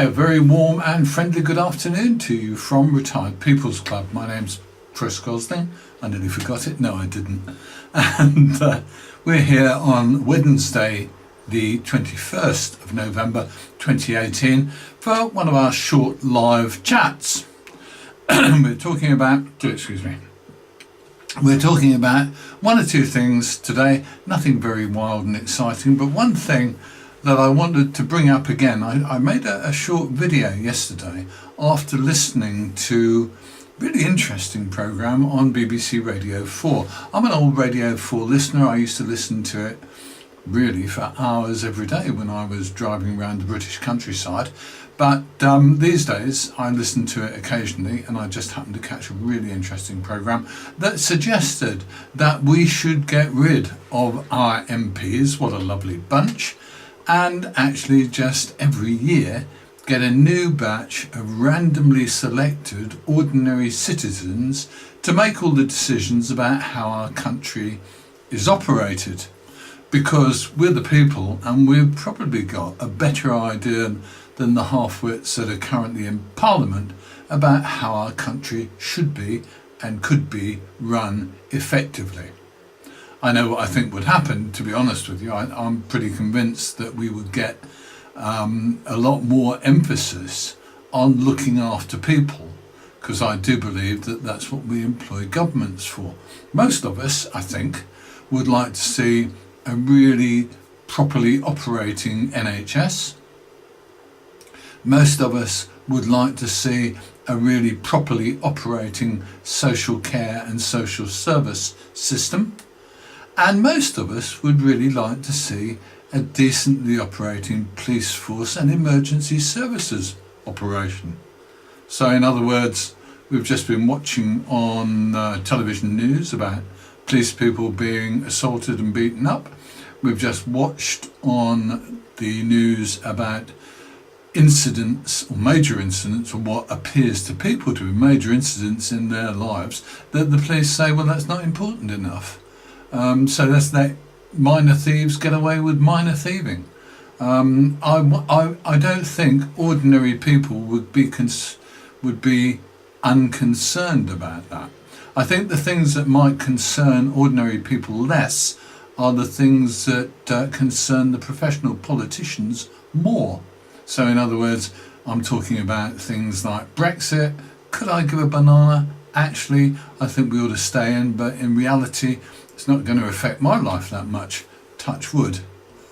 Hi, a very warm and friendly good afternoon to you from Retired People's Club. My name's Chris Gosling. I nearly forgot it. No, I didn't. And we're here on Wednesday, the 21st of November 2018 for one of our short live chats. We're talking about one or two things today, nothing very wild and exciting, but one thing that I wanted to bring up again. I made a short video yesterday after listening to a really interesting programme on BBC Radio 4. I'm an old Radio 4 listener. I used to listen to it really for hours every day when I was driving around the British countryside. But these days I listen to it occasionally, and I just happened to catch a really interesting programme that suggested that we should get rid of our MPs, what a lovely bunch, and actually just every year get a new batch of randomly selected ordinary citizens to make all the decisions about how our country is operated. Because we're the people, and we've probably got a better idea than the half-wits that are currently in Parliament about how our country should be and could be run effectively. I know what I think would happen, to be honest with you. I'm pretty convinced that we would get a lot more emphasis on looking after people, because I do believe that that's what we employ governments for. Most of us, I think, would like to see a really properly operating NHS. Most of us would like to see a really properly operating social care and social service system. And most of us would really like to see a decently operating police force and emergency services operation. So in other words, we've just been watching on television news about police people being assaulted and beaten up. We've just watched on the news about incidents, or major incidents, or what appears to people to be major incidents in their lives, that the police say, well, that's not important enough. So let's let minor thieves get away with minor thieving. I don't think ordinary people would be unconcerned about that. I think the things that might concern ordinary people less are the things that concern the professional politicians more. So in other words, I'm talking about things like Brexit. Could I give a banana? Actually, I think we ought to stay in, but in reality, it's not going to affect my life that much. Touch wood.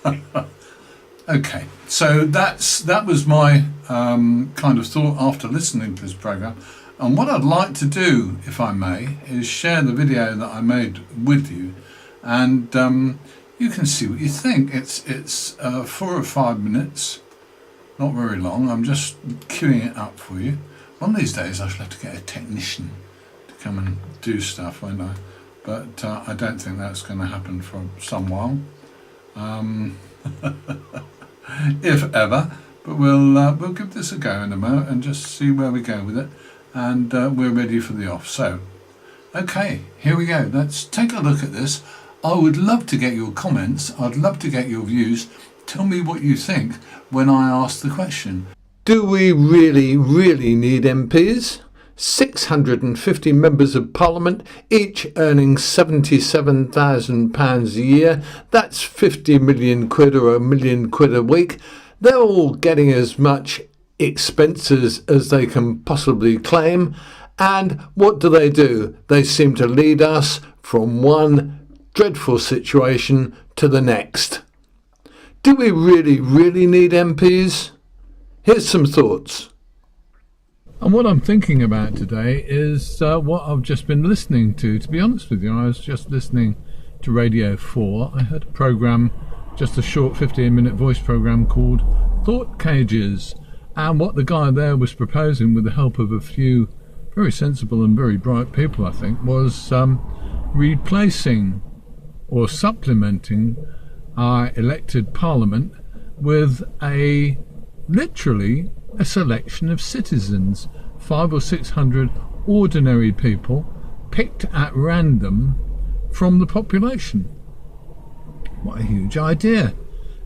Okay, so that was my kind of thought after listening to this programme. And what I'd like to do, if I may, is share the video that I made with you, and you can see what you think. It's 4 or 5 minutes, not very long. I'm just queuing it up for you. One of these days I shall have to get a technician to come and do stuff, won't I? But I don't think that's going to happen for some while, if ever. But we'll give this a go in a moment and just see where we go with it, and we're ready for the off. So, okay, here we go. Let's take a look at this. I would love to get your comments. I'd love to get your views. Tell me what you think when I ask the question. Do we really need MPs? 650 members of Parliament, each earning £77,000 a year. That's 50 million quid or £1 million a week. They're all getting as much expenses as they can possibly claim. And what do? They seem to lead us from one dreadful situation to the next. Do we really need MPs? Here's some thoughts. And what I'm thinking about today is what I've just been listening to. To be honest with you, I was just listening to Radio 4. I heard a programme, just a short 15-minute voice programme called Thought Cages. And what the guy there was proposing, with the help of a few very sensible and very bright people, I think, was replacing or supplementing our elected Parliament with literally a selection of citizens, 500 or 600 ordinary people picked at random from the population. What a huge idea.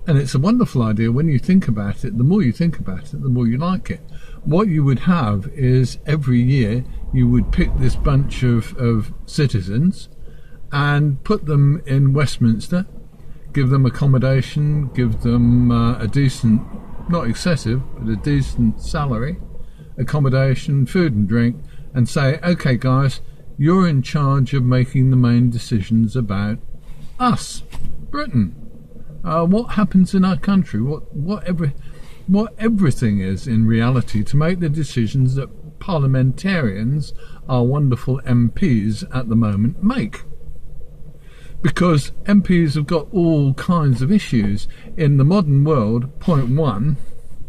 And it's a wonderful idea when you think about it. The more you think about it, the more you like it. What you would have is every year you would pick this bunch of citizens and put them in Westminster, give them accommodation, give them a decent, not excessive, but a decent salary, accommodation, food and drink, and say, okay guys, you're in charge of making the main decisions about us, Britain. What happens in our country, what everything is in reality, to make the decisions that parliamentarians, our wonderful MPs at the moment, make. Because MPs have got all kinds of issues. In the modern world,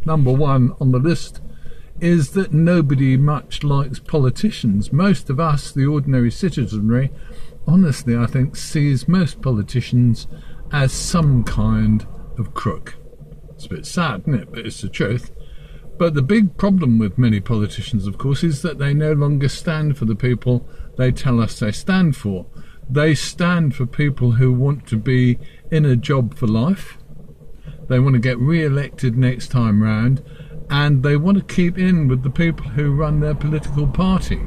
number one on the list, is that nobody much likes politicians. Most of us, the ordinary citizenry, honestly, I think, sees most politicians as some kind of crook. It's a bit sad, isn't it? But it's the truth. But the big problem with many politicians, of course, is that they no longer stand for the people they tell us they stand for. They stand for people who want to be in a job for life. They want to get re-elected next time round, and they want to keep in with the people who run their political party.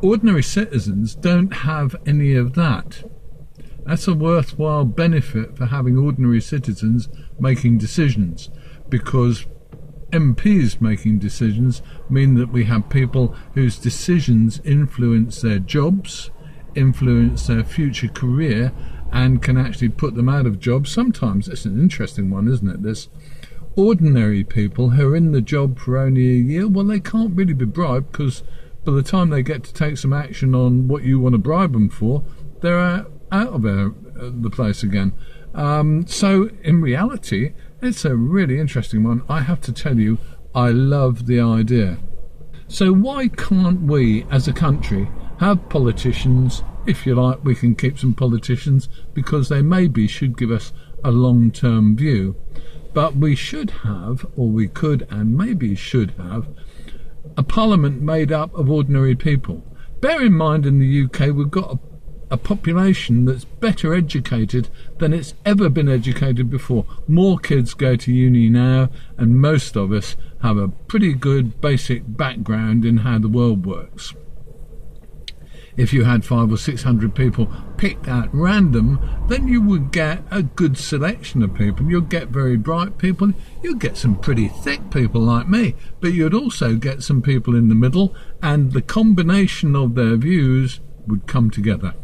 Ordinary citizens don't have any of that. That's a worthwhile benefit for having ordinary citizens making decisions, because MPs making decisions mean that we have people whose decisions influence their jobs, influence their future career, and can actually put them out of jobs. Sometimes it's an interesting one, isn't it? This ordinary people who are in the job for only a year, well, they can't really be bribed, because by the time they get to take some action on what you want to bribe them for, they're out of the place again. So in reality, it's a really interesting one. I have to tell you, I love the idea. So why can't we as a country have politicians? If you like, we can keep some politicians, because they maybe should give us a long-term view. But we should have, or we could and maybe should have, a parliament made up of ordinary people. Bear in mind, in the UK, we've got a population that's better educated than it's ever been educated before. More kids go to uni now, and most of us have a pretty good basic background in how the world works. If you had 500 or 600 people picked at random, then you would get a good selection of people. You'd get very bright people, you'd get some pretty thick people like me, but you'd also get some people in the middle, and the combination of their views would come together.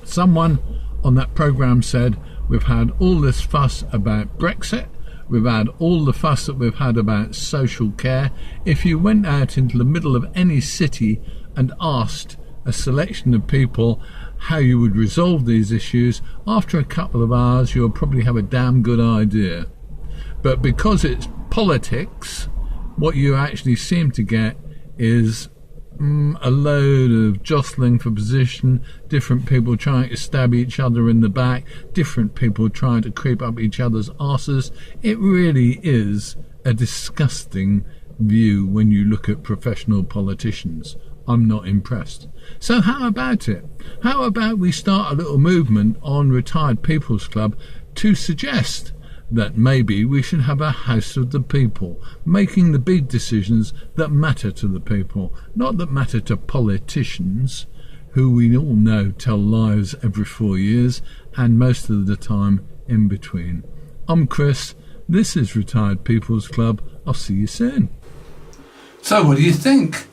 Someone on that programme said, we've had all this fuss about Brexit, we've had all the fuss that we've had about social care. If you went out into the middle of any city and asked a selection of people how you would resolve these issues, after a couple of hours you'll probably have a damn good idea. But because it's politics, what you actually seem to get is a load of jostling for position, different people trying to stab each other in the back, different people trying to creep up each other's arses. It really is a disgusting view when you look at professional politicians. I'm not impressed. So how about it? How about we start a little movement on Retired People's Club to suggest that maybe we should have a House of the People, making the big decisions that matter to the people, not that matter to politicians, who we all know tell lies every 4 years, and most of the time in between. I'm Chris, this is Retired People's Club. I'll see you soon. So what do you think?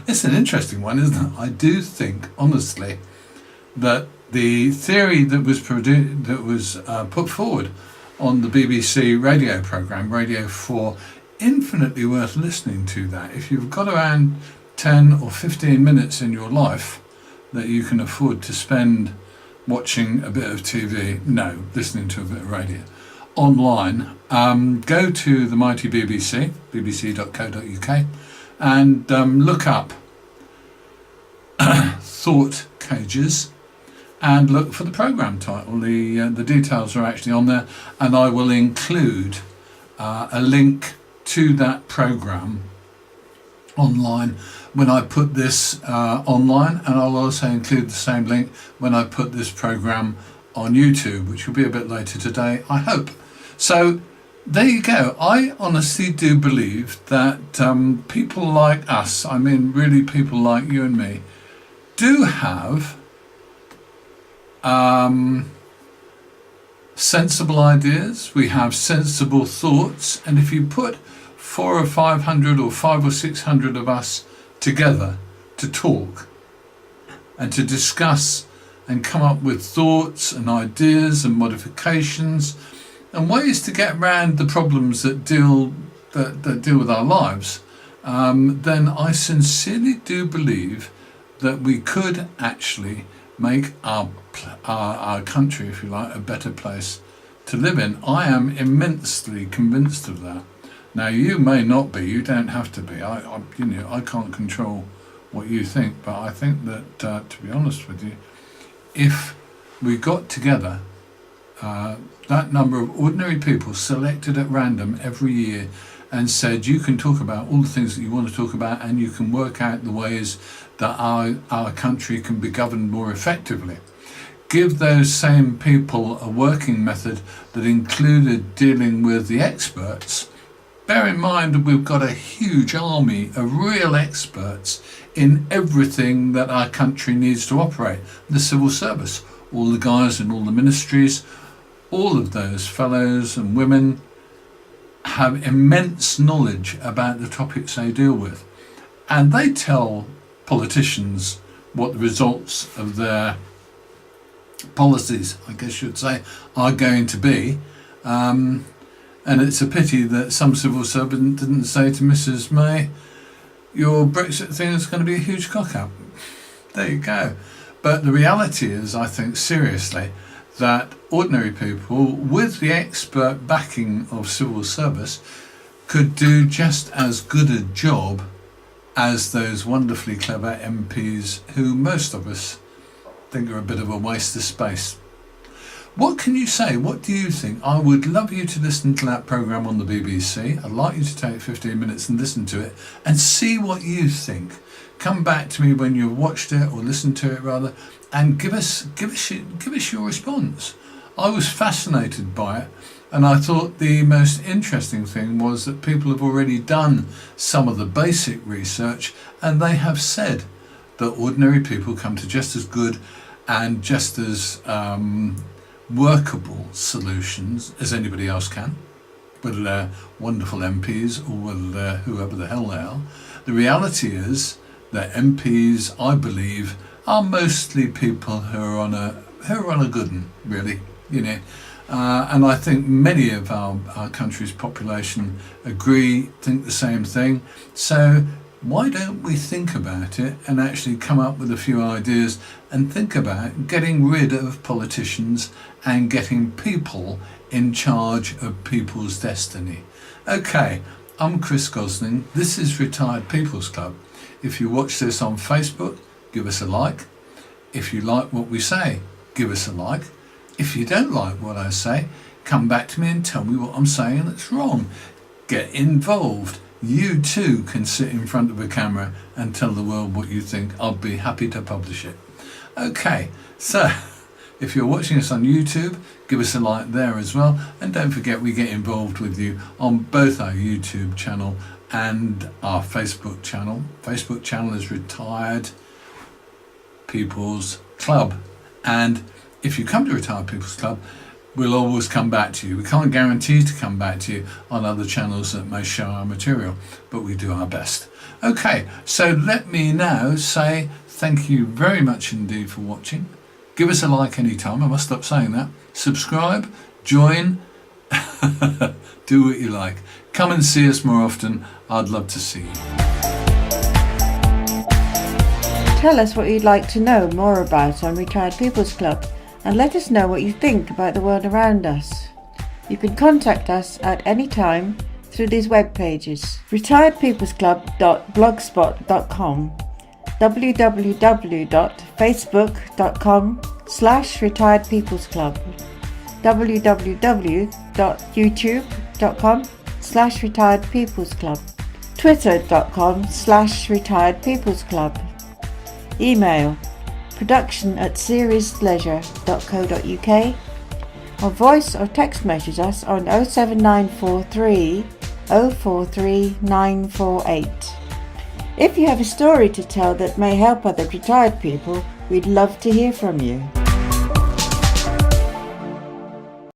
It's an interesting one, isn't it? I do think, honestly, that the theory that was put forward on the BBC radio programme, Radio 4, infinitely worth listening to that. If you've got around 10 or 15 minutes in your life that you can afford to spend watching a bit of TV, no, listening to a bit of radio, online, go to the mighty BBC, bbc.co.uk, and look up Thought Cages, and look for the programme title. The details are actually on there, and I will include a link to that programme online when I put this online, and I'll also include the same link when I put this programme on YouTube, which will be a bit later today, I hope. So there you go. I honestly do believe that people like us, I mean really people like you and me, do have sensible ideas. We have sensible thoughts, and if you put 400 or 500 or 500 or 600 of us together to talk and to discuss and come up with thoughts and ideas and modifications and ways to get around the problems that deal with our lives, then I sincerely do believe that we could actually make our country, if you like, a better place to live in. I am immensely convinced of that. Now, you may not be. You don't have to be. I can't control what you think, but I think that, to be honest with you, if we got together, that number of ordinary people selected at random every year and said, you can talk about all the things that you want to talk about, and you can work out the ways that our country can be governed more effectively. Give those same people a working method that included dealing with the experts. Bear in mind that we've got a huge army of real experts in everything that our country needs to operate. The civil service, all the guys in all the ministries, all of those fellows and women have immense knowledge about the topics they deal with. And they tell politicians what the results of their policies, I guess you'd say, are going to be. And it's a pity that some civil servant didn't say to Mrs May, your Brexit thing is going to be a huge cock-up. There you go. But the reality is, I think seriously, that ordinary people with the expert backing of civil service could do just as good a job as those wonderfully clever MPs who most of us think are a bit of a waste of space. What can you say? What do you think? I would love you to listen to that programme on the BBC. I'd like you to take 15 minutes and listen to it and see what you think. Come back to me when you've watched it, or listened to it rather, and give us your response. I was fascinated by it, and I thought the most interesting thing was that people have already done some of the basic research, and they have said that ordinary people come to just as good and just as workable solutions as anybody else can, whether they're wonderful MPs or whether they're whoever the hell they are. The reality is that MPs, I believe, are mostly people who are on a good one, really, and I think many of our country's population think the same thing. So why don't we think about it and actually come up with a few ideas and think about getting rid of politicians and getting people in charge of people's destiny. Okay, I'm Chris Gosling. This is Retired People's Club. If you watch this on Facebook, give us a like. If you like what we say, give us a like. If you don't like what I say, come back to me and tell me what I'm saying that's wrong. Get involved. You too can sit in front of a camera and tell the world what you think. I'll be happy to publish it. Okay, so if you're watching us on YouTube, give us a like there as well. And don't forget, we get involved with you on both our YouTube channel and our Facebook channel. Facebook channel is Retired People's Club. And if you come to Retired People's Club, we'll always come back to you. We can't guarantee to come back to you on other channels that may show our material, but we do our best. Okay, so let me now say thank you very much indeed for watching. Give us a like anytime. I must stop saying that. Subscribe, join, do what you like. Come and see us more often. I'd love to see you. Tell us what you'd like to know more about on Retired People's Club, and let us know what you think about the world around us. You can contact us at any time through these web pages: retiredpeoplesclub.blogspot.com, www.facebook.com/retiredpeoplesclub, www.youtube.com/retiredpeoplesclub, twitter.com/retiredpeoplesclub, email production@seriousleisure.co.uk, or voice or text message us on 07943 043 948. If you have a story to tell that may help other retired people, we'd love to hear from you.